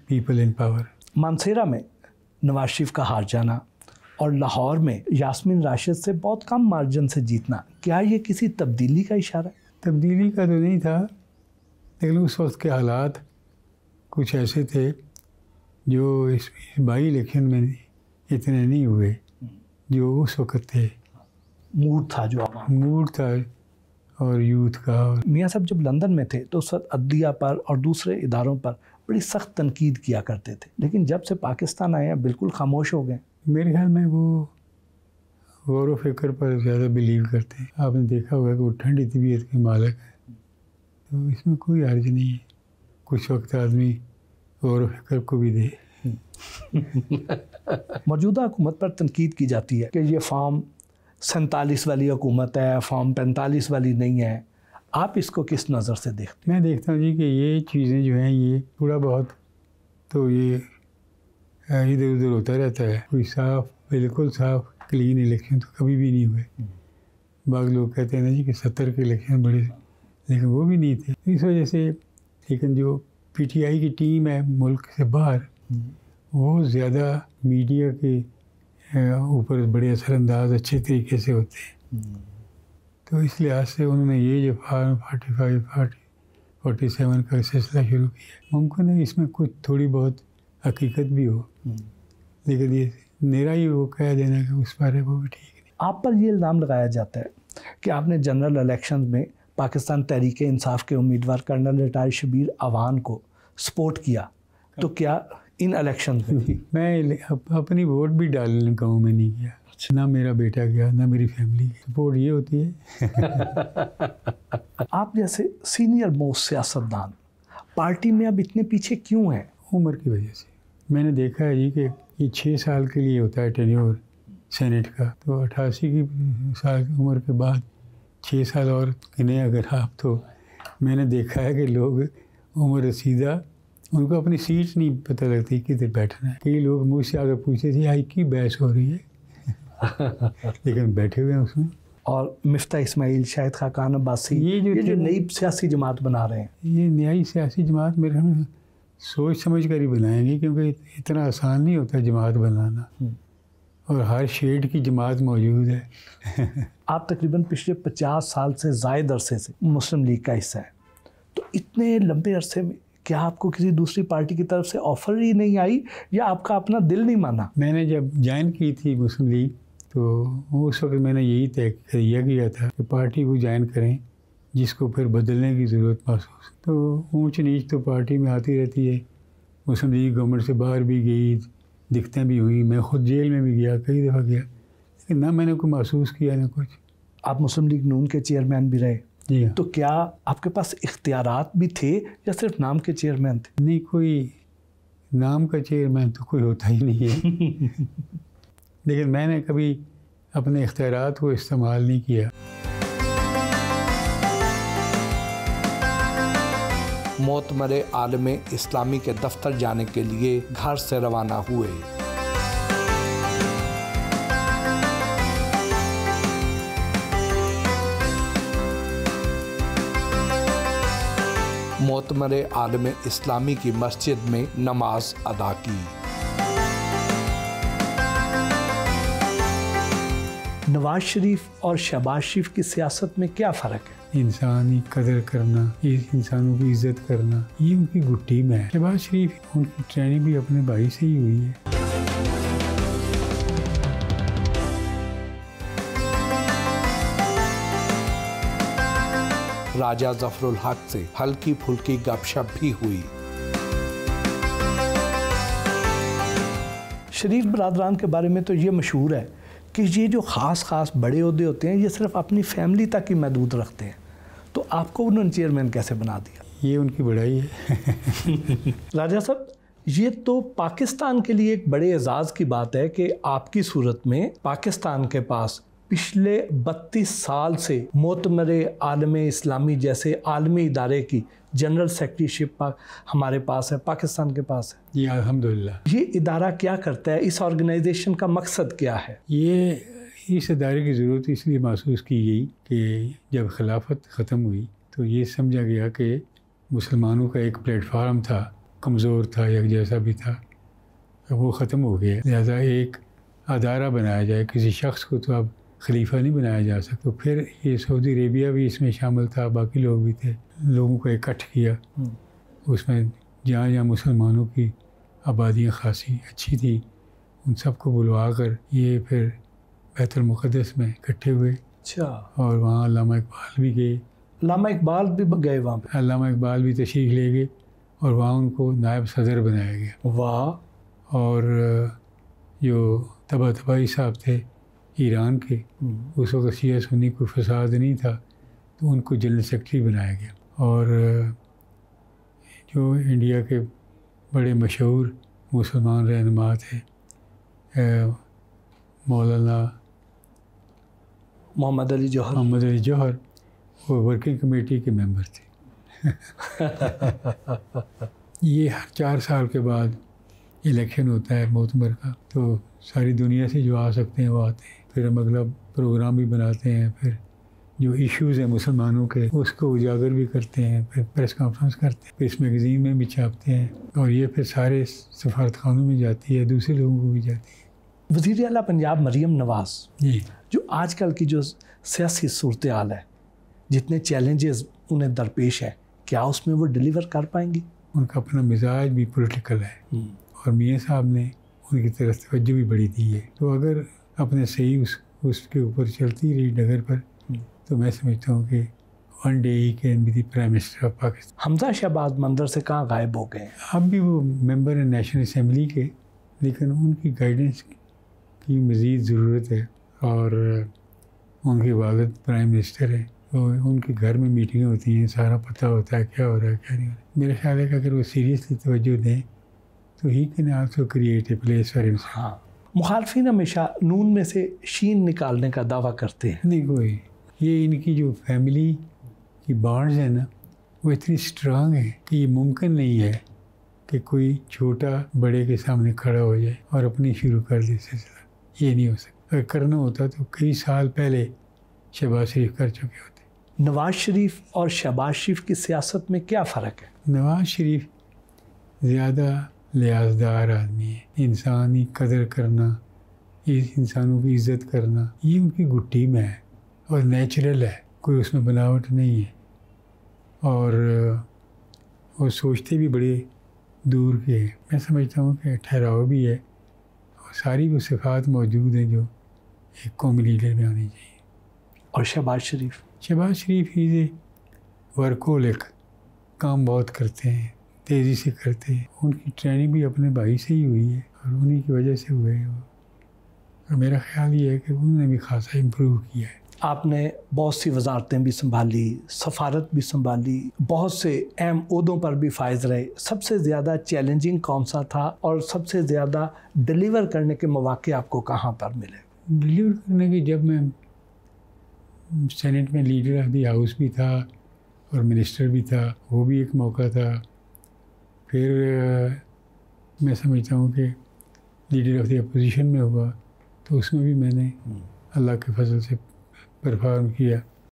people in power. Mansehra میں نواز شریف کا ہار جانا اور لاہور میں یاسمین راشد سے بہت کم مارجن سے جیتنا، کیا یہ کسی تبدیلی کا اشارہ ہے؟ تبدیلی کا تو نہیں تھا، لیکن اس وقت کے حالات کچھ ایسے تھے جو اس بائی الیکشن میں اتنے نہیں ہوئے جو اس وقت تھے. موڈ تھا جو موڈ تھا اور یوتھ کا. میاں صاحب جب لندن میں تھے تو اس وقت عدلیہ پر اور دوسرے اداروں پر بڑی سخت تنقید کیا کرتے تھے، لیکن جب سے پاکستان آئے ہیں بالکل خاموش ہو گئے. میرے خیال میں وہ غور و فکر پر زیادہ بلیو کرتے ہیں. آپ نے دیکھا ہوگا کہ وہ ٹھنڈی طبیعت کے مالک ہیں، تو اس میں کوئی حرج نہیں ہے. کچھ وقت آدمی غور و فکر کو بھی دے. موجودہ حکومت پر تنقید کی جاتی ہے کہ یہ فارم 47 والی حکومت ہے، فارم 45 والی نہیں ہے. آپ اس کو کس نظر سے دیکھتے ہیں؟ میں دیکھتا ہوں جی کہ یہ چیزیں جو ہیں یہ تھوڑا بہت تو یہ ادھر ادھر ہوتا رہتا ہے. کوئی صاف بالکل صاف کلین الیکشن تو کبھی بھی نہیں ہوئے. بعض لوگ کہتے ہیں نا جی کہ 70 کے الیکشن بڑے، لیکن وہ بھی نہیں تھے. اس وجہ سے لیکن جو پی ٹی آئی کی ٹیم ہے ملک سے باہر، وہ زیادہ میڈیا کے اوپر بڑے اثر انداز اچھے طریقے سے ہوتے ہیں. تو اس لحاظ سے انہوں نے یہ جو فارم 45 47 کا سلسلہ شروع کیا. ممکن ہے اس میں کچھ تھوڑی بہت حقیقت بھی ہو، لیکن یہ میرا ہی وہ کہہ دینا کہ اس بارے وہ بھی ٹھیک نہیں. آپ پر یہ الزام لگایا جاتا ہے کہ آپ نے جنرل الیکشن میں پاکستان تحریک انصاف کے امیدوار کرنل ریٹائر شبیر اوان کو سپورٹ کیا، تو کیا ان الیکشن میں اپنی ووٹ بھی ڈالنے گاؤں میں نہیں گیا، نہ میرا بیٹا گیا نہ میری فیملی. سپورٹ یہ ہوتی ہے. آپ جیسے سینئر موسٹ سیاستدان پارٹی میں اب اتنے پیچھے کیوں ہیں؟ عمر کی وجہ سے. میں نے دیکھا ہے جی کہ یہ 6 سال کے لیے ہوتا ہے ٹینیور سینٹ کا، تو 88 کی سال کی عمر کے بعد 6 سال اور گنے اگر آپ، تو میں نے دیکھا ہے کہ لوگ عمر رسیدہ ان کو اپنی سیٹ نہیں پتہ لگتی کدھر بیٹھنا ہے. کئی لوگ مجھ سے اگر پوچھتے تھے آئی کی بحث ہو رہی ہے، لیکن بیٹھے ہوئے ہیں اس میں. اور مفتاح اسماعیل، شاہد خاقان عباسی، یہ جو نئی سیاسی جماعت بنا رہے ہیں، یہ نئی سیاسی جماعت میرے خیال میں سوچ سمجھ کر ہی بنائیں گے، کیونکہ اتنا آسان نہیں ہوتا جماعت بنانا، اور ہر شیڈ کی جماعت موجود ہے. آپ تقریباً پچھلے 50 سال سے زائد عرصے سے مسلم لیگ کا حصہ ہے، تو اتنے لمبے عرصے میں کیا آپ کو کسی دوسری پارٹی کی طرف سے آفر ہی نہیں آئی یا آپ کا اپنا دل نہیں مانا؟ میں نے جب جوائن کی تھی مسلم لیگ تو اس وقت میں نے یہی طے کیا تھا کہ پارٹی وہ جوائن کریں جس کو پھر بدلنے کی ضرورت محسوس. تو اونچ نیچ تو پارٹی میں آتی رہتی ہے. مسلم لیگ گورنمنٹ سے باہر بھی گئی، دقتیں بھی ہوئی، میں خود جیل میں بھی گیا، کئی دفعہ گیا، لیکن نہ میں نے کوئی محسوس کیا نہ کچھ. آپ مسلم لیگ نون کے چیئرمین بھی رہے، جی ہاں. تو کیا آپ کے پاس اختیارات بھی تھے یا صرف نام کے چیئرمین تھے؟ نہیں، کوئی نام کا چیئرمین تو کوئی ہوتا ہی نہیں ہے. لیکن میں نے کبھی اپنے اختیارات کو استعمال نہیں کیا. معتمر عالم اسلامی کے دفتر جانے کے لیے گھر سے روانہ ہوئے. معتمر عالم اسلامی کی مسجد میں نماز ادا کی. نواز شریف اور شہباز شریف کی سیاست میں کیا فرق ہے؟ انسانی قدر کرنا، انسانوں کی عزت کرنا، یہ ان کی گٹی میں ہے. شہباز شریف ان کی ٹریننگ بھی اپنے بھائی سے ہی ہوئی ہے. راجہ ظفر الحق سے ہلکی پھلکی گپ شپ بھی ہوئی. شریف برادران کے بارے میں تو یہ مشہور ہے کہ یہ جو خاص بڑے عہدے ہوتے ہیں یہ صرف اپنی فیملی تک ہی محدود رکھتے ہیں، تو آپ کو انہوں نے چیئرمین کیسے بنا دیا؟ یہ ان کی بڑائی ہے. راجہ صاحب، یہ تو پاکستان کے لیے ایک بڑے اعزاز کی بات ہے کہ آپ کی صورت میں پاکستان کے پاس پچھلے 32 سال سے معتمر عالم اسلامی جیسے عالمی ادارے کی جنرل سیکرٹری شپ ہمارے پاس ہے، پاکستان کے پاس ہے. جی الحمدللہ. یہ ادارہ کیا کرتا ہے؟ اس آرگنائزیشن کا مقصد کیا ہے؟ یہ اس ادارے کی ضرورت اس لیے محسوس کی گئی کہ جب خلافت ختم ہوئی تو یہ سمجھا گیا کہ مسلمانوں کا ایک پلیٹ فارم تھا کمزور تھا، یک جیسا بھی تھا، وہ ختم ہو گیا. لہٰذا ایک ادارہ بنایا جائے، کسی شخص کو تو اب خلیفہ نہیں بنایا جا سکتا. تو پھر یہ سعودی عربیہ بھی اس میں شامل تھا، باقی لوگ بھی تھے. لوگوں کو اکٹھ کیا، اس میں جہاں جہاں مسلمانوں کی آبادیاں خاصی اچھی تھی ان سب کو بلوا کر یہ پھر بیت المقدس میں اکٹھے ہوئے. اچھا. اور وہاں علامہ اقبال بھی گئے. علامہ اقبال بھی گئے وہاں پہ؟ علامہ اقبال بھی تشریف لے گئے اور وہاں ان کو نائب صدر بنایا گیا. واہ. اور جو طباطبائی صاحب تھے ایران کے، اس وقت شیعہ سنی کوئی فساد نہیں تھا، تو ان کو جنرل سیکرٹری بنایا گیا. اور جو انڈیا کے بڑے مشہور مسلمان رہنما تھے مولانا محمد علی جوہر، وہ ورکنگ کمیٹی کے ممبر تھے. یہ ہر 4 سال کے بعد الیکشن ہوتا ہے معتمر کا، تو ساری دنیا سے جو آ سکتے ہیں وہ آتے ہیں. پھر ہم اگلا پروگرام بھی بناتے ہیں، پھر جو ایشوز ہیں مسلمانوں کے اس کو اجاگر بھی کرتے ہیں، پھر پریس کانفرنس کرتے ہیں، پھر اس میگزین میں بھی چھاپتے ہیں، اور یہ پھر سارے سفارت خانوں میں جاتی ہے، دوسرے لوگوں کو بھی جاتی ہے. وزیر اعلیٰ پنجاب مریم نواز جی، جو آج کل کی جو سیاسی صورتحال ہے، جتنے چیلنجز انہیں درپیش ہیں، کیا اس میں وہ ڈیلیور کر پائیں گی؟ ان کا اپنا مزاج بھی پولیٹیکل ہے، اور میاں صاحب نے ان کی طرف توجہ بھی بڑی دی ہے. تو اگر اپنے صحیح اس کے اوپر چلتی رہی ڈگر پر، تو میں سمجھتا ہوں کہ ون ڈے ہی can be the prime minister of Pakistan. Hamza Shehbaz منظر سے کہاں غائب ہو گئے ہیں؟ اب بھی وہ ممبر ہیں نیشنل اسمبلی کے، لیکن ان کی گائیڈنس کی مزید ضرورت ہے. اور ان کے والد پرائم منسٹر ہیں، تو ان کے گھر میں میٹنگیں ہوتی ہیں، سارا پتہ ہوتا ہے کیا ہو رہا ہے کیا نہیں ہو رہا ہے. میرا خیال ہے کہ اگر وہ سیریسلی توجہ دیں تو he can also create a place for himself. ہاں، مخالفین ہمیشہ نون میں سے شین نکالنے کا دعویٰ کرتے ہیں. نہیں، کوئی یہ ان کی جو فیملی کی بانڈز ہیں نا، وہ اتنی اسٹرانگ ہیں کہ یہ ممکن نہیں ہے کہ کوئی چھوٹا بڑے کے سامنے کھڑا ہو جائے اور اپنی شروع کر دے سلسلہ. یہ نہیں ہو سکتا. اگر کرنا ہوتا تو کئی سال پہلے شہباز شریف کر چکے ہوتے. نواز شریف اور شہباز شریف کی سیاست میں کیا فرق ہے؟ نواز شریف زیادہ لحاظدار آدمی ہے. انسانی قدر کرنا، انسانوں کی عزت کرنا، یہ ان کی گٹی میں ہے اور نیچرل ہے، کوئی اس میں بناوٹ نہیں ہے. اور وہ سوچتے بھی بڑے دور کے ہیں. میں سمجھتا ہوں کہ ٹھہراؤ بھی ہے، اور ساری وہ صفات موجود ہیں جو ایک قومی لیڈر میں آنی چاہیے. اور شہباز شریف ہی سے ورکولک، کام بہت کرتے ہیں، تیزی سے کرتے ہیں. ان کی ٹریننگ بھی اپنے بھائی سے ہی ہوئی ہے اور انہی کی وجہ سے ہوئے ہیں. اور میرا خیال یہ ہے کہ انہوں نے بھی خاصا امپروو کیا ہے. آپ نے بہت سی وزارتیں بھی سنبھالی، سفارت بھی سنبھالی، بہت سے اہم عہدوں پر بھی فائز رہے. سب سے زیادہ چیلنجنگ کون سا تھا اور سب سے زیادہ ڈیلیور کرنے کے مواقع آپ کو کہاں پر ملے؟ ڈیلیور کرنے کی، جب میں سینٹ میں لیڈر آف دی ہاؤس بھی تھا اور منسٹر بھی تھا، وہ بھی ایک موقع تھا. پھر میں سمجھتا ہوں کہ لیڈر آف دی اپوزیشن میں ہوا، تو اس میں بھی میں نے اللہ کے فضل سے پرفارم کیا.